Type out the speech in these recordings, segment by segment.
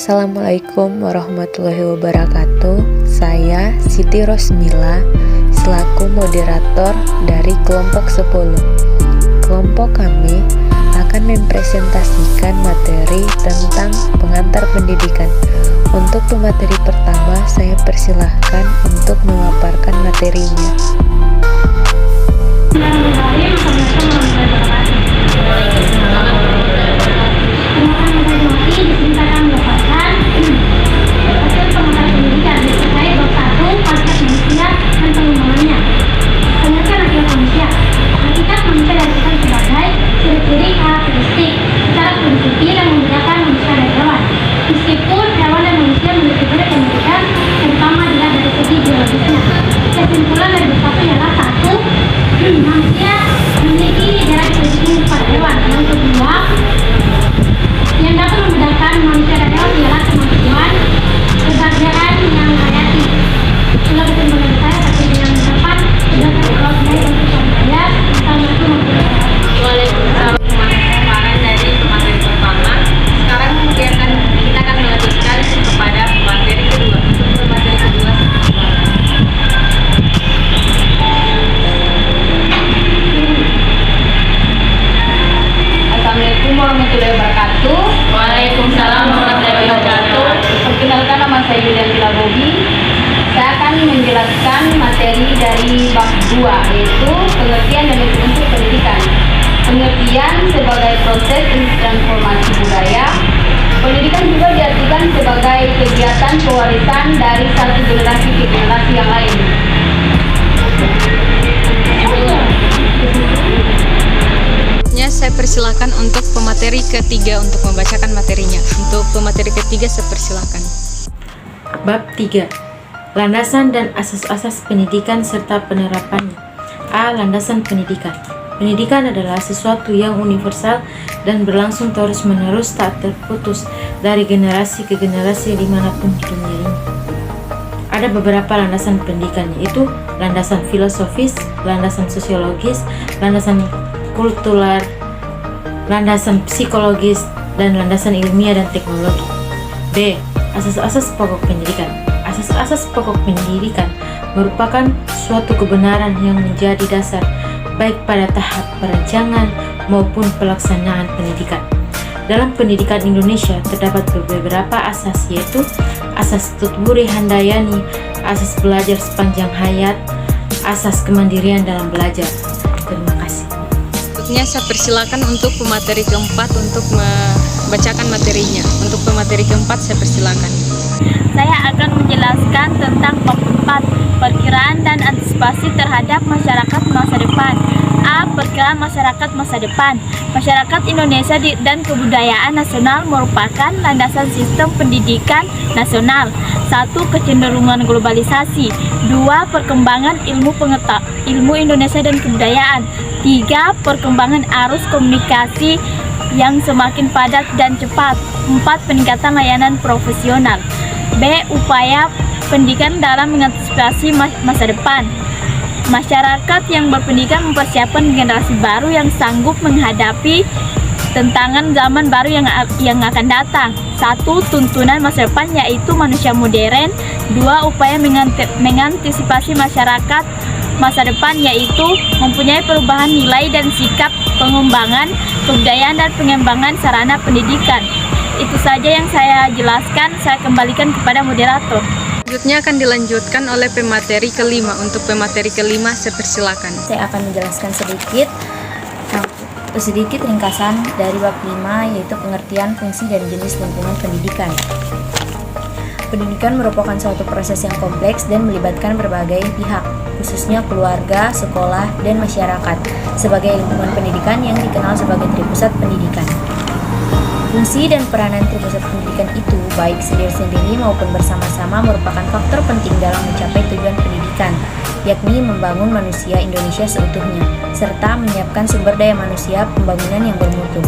Assalamualaikum warahmatullahi wabarakatuh. Saya Siti Rosmila selaku moderator dari kelompok 10. Kelompok kami akan mempresentasikan materi tentang pengantar pendidikan. Untuk pemateri pertama, saya persilahkan untuk memaparkan materinya. Meskipun hewan dan manusia memiliki banyak pendidikan, terutama dilihat dari segi biologisnya. Kesimpulan dari bersatu ialah satu, manusia memiliki jarak pendidikan kepada hewan. Yang kedua, yang dapat membedakan manusia dan hewan ialah kemampuan kebahagiaan yang hayati. Itulah kesimpulan saya tapi dengan harapan berdasarkan Allah dari untuk saya. Assalamualaikum warahmatullahi wabarakatuh. Pemaparan dari pemateri pertama. Sekarang kita akan melanjutkan kepada pemateri kedua. Untuk pemateri kedua, Assalamualaikum warahmatullahi wabarakatuh. Waalaikumsalam warahmatullahi wabarakatuh. Perkenalkan, nama saya Yulianti Bobi. Saya akan menjelaskan materi dari bab 2, yaitu pengertian dan bentuk pendidikan. Pengertian sebagai proses transformasi budaya. Pendidikan juga diartikan sebagai kegiatan pewarisan dari satu generasi ke generasi yang lain. Saya persilakan untuk pemateri ketiga untuk membacakan materinya. Untuk pemateri ketiga saya persilakan. Bab 3. Landasan dan asas-asas pendidikan serta penerapannya. A. Landasan pendidikan. Pendidikan adalah sesuatu yang universal dan berlangsung terus-menerus tak terputus dari generasi ke generasi dimanapun dunia ini. Ada beberapa landasan pendidikan, yaitu landasan filosofis, landasan sosiologis, landasan kultural, landasan psikologis, dan landasan ilmiah dan teknologi. B. Asas-asas pokok pendidikan. Asas-asas pokok pendidikan merupakan suatu kebenaran yang menjadi dasar baik pada tahap perancangan maupun pelaksanaan pendidikan. Dalam pendidikan Indonesia terdapat beberapa asas, yaitu asas Tutburi Handayani, asas belajar sepanjang hayat, asas kemandirian dalam belajar. Terima kasih. Berikutnya saya persilakan untuk pemateri keempat untuk membacakan materinya. Untuk pemateri keempat saya persilakan. Saya akan menjelaskan tentang bab 4, perkiraan dan antisipasi terhadap masyarakat masa depan. A. Perkiraan masyarakat masa depan. Masyarakat Indonesia dan kebudayaan nasional merupakan landasan sistem pendidikan nasional. 1. Kecenderungan globalisasi. 2. Perkembangan ilmu Indonesia dan kebudayaan. 3. Perkembangan arus komunikasi yang semakin padat dan cepat. 4. Peningkatan layanan profesional. B. Upaya pendidikan dalam mengantisipasi masa depan. Masyarakat yang berpendidikan mempersiapkan generasi baru yang sanggup menghadapi tantangan zaman baru yang akan datang. 1. Tuntunan masa depan, yaitu manusia modern. 2. Upaya mengantisipasi masyarakat masa depan, yaitu mempunyai perubahan nilai dan sikap, pengembangan kebudayaan dan pengembangan sarana pendidikan. Itu saja yang saya jelaskan. Saya kembalikan kepada moderator. Selanjutnya akan dilanjutkan oleh pemateri kelima. Untuk pemateri kelima saya persilakan. Saya akan menjelaskan sedikit ringkasan dari bab 5, yaitu pengertian, fungsi, dan jenis lingkungan pendidikan. Pendidikan merupakan suatu proses yang kompleks dan melibatkan berbagai pihak, khususnya keluarga, sekolah, dan masyarakat, sebagai lingkungan pendidikan yang dikenal sebagai tripusat pendidikan. Fungsi dan peranan tripusat pendidikan itu, baik sendiri-sendiri maupun bersama-sama, merupakan faktor penting dalam mencapai tujuan pendidikan, yakni membangun manusia Indonesia seutuhnya, serta menyiapkan sumber daya manusia pembangunan yang bermutu.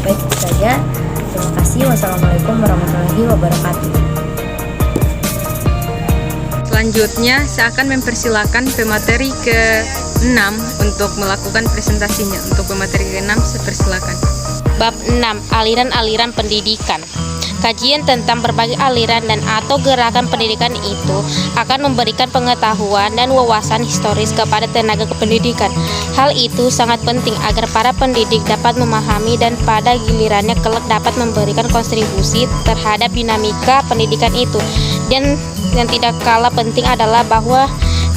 Baik, itu saja. Terima kasih. Wassalamualaikum warahmatullahi wabarakatuh. Selanjutnya saya akan mempersilakan pemateri ke-6 untuk melakukan presentasinya. Untuk pemateri ke-6 saya persilakan. Bab 6. Aliran-aliran pendidikan. Kajian tentang berbagai aliran dan atau gerakan pendidikan itu akan memberikan pengetahuan dan wawasan historis kepada tenaga kependidikan. Hal itu sangat penting agar para pendidik dapat memahami dan pada gilirannya kelak dapat memberikan kontribusi terhadap dinamika pendidikan itu. Dan yang tidak kalah penting adalah bahwa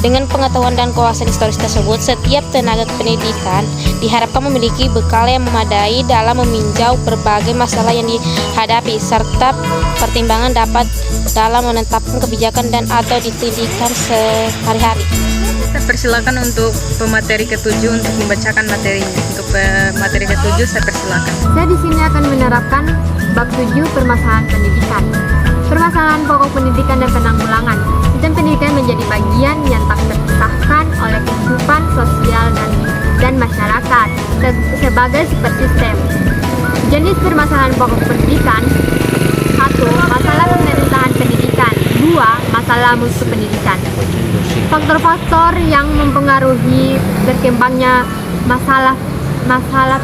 dengan pengetahuan dan wawasan historis tersebut, setiap tenaga pendidikan diharapkan memiliki bekal yang memadai dalam meninjau berbagai masalah yang dihadapi, serta pertimbangan dapat dalam menetapkan kebijakan dan atau pendidikan sehari-hari. Saya persilakan untuk pemateri ke-7 untuk membacakan materinya. Untuk materi ke-7 saya persilakan. Saya di sini akan menerapkan bab 7 permasalahan pendidikan. Permasalahan pokok pendidikan dan penanggulangan. Sistem pendidikan menjadi bagian yang tak terpisahkan oleh kehidupan sosial dan masyarakat sebagai supersistem. Jenis permasalahan pokok pendidikan: 1. Masalah pemerintahan pendidikan. 2. Masalah mutu pendidikan. Faktor-faktor yang mempengaruhi berkembangnya masalah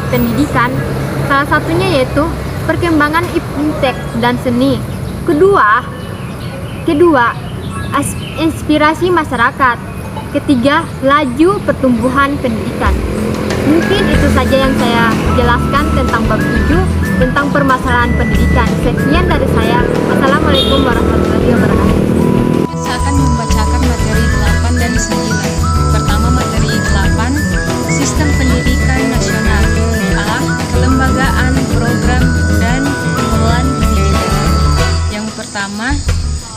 pendidikan, salah satunya yaitu perkembangan iptek dan seni. Kedua, inspirasi masyarakat. Ketiga, laju pertumbuhan pendidikan. Mungkin itu saja yang saya jelaskan tentang bab 7 tentang permasalahan pendidikan. Sekian dari saya. Wassalamualaikum warahmatullahi wabarakatuh. Saya akan membacakan materi 8 dan 9. Pertama, materi 8, Sistem Pendidikan Nasional. A. Kelembagaan, program, dan pengelolaan pendidikan. Yang pertama,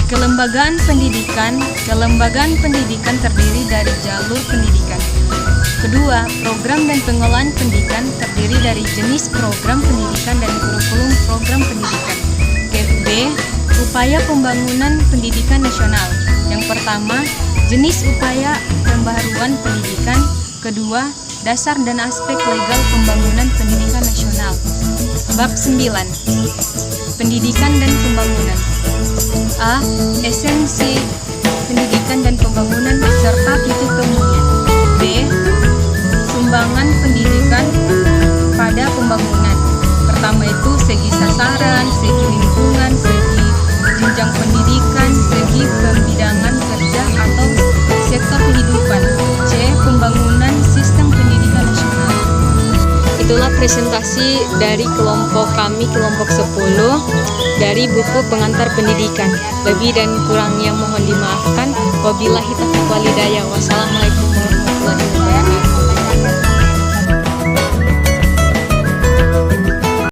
kelembagaan pendidikan. Kelembagaan pendidikan terdiri dari jalur pendidikan. Kedua, program dan pengelolaan pendidikan terdiri dari jenis program pendidikan dan kurikulum program pendidikan. B. Upaya pembangunan pendidikan nasional. Yang pertama, jenis upaya pembaharuan pendidikan. Kedua, dasar dan aspek legal pembangunan pendidikan nasional. Bab 9. Pendidikan dan pembangunan. A. Esensi pendidikan dan pembangunan serta titik temunya. B. Sumbangan pendidikan pada pembangunan. Pertama itu segi sasaran, segi lingkungan, segi jenjang pendidikan, segi pembidangan kerja atau sektor kehidupan. C. Pembangunan sistem pendidikan nasional. Itulah presentasi dari kelompok kami, kelompok 10, dari buku pengantar pendidikan. Lebih dan kurangnya mohon dimaafkan. Wabillahi taufiq walhidayah. Wassalamualaikum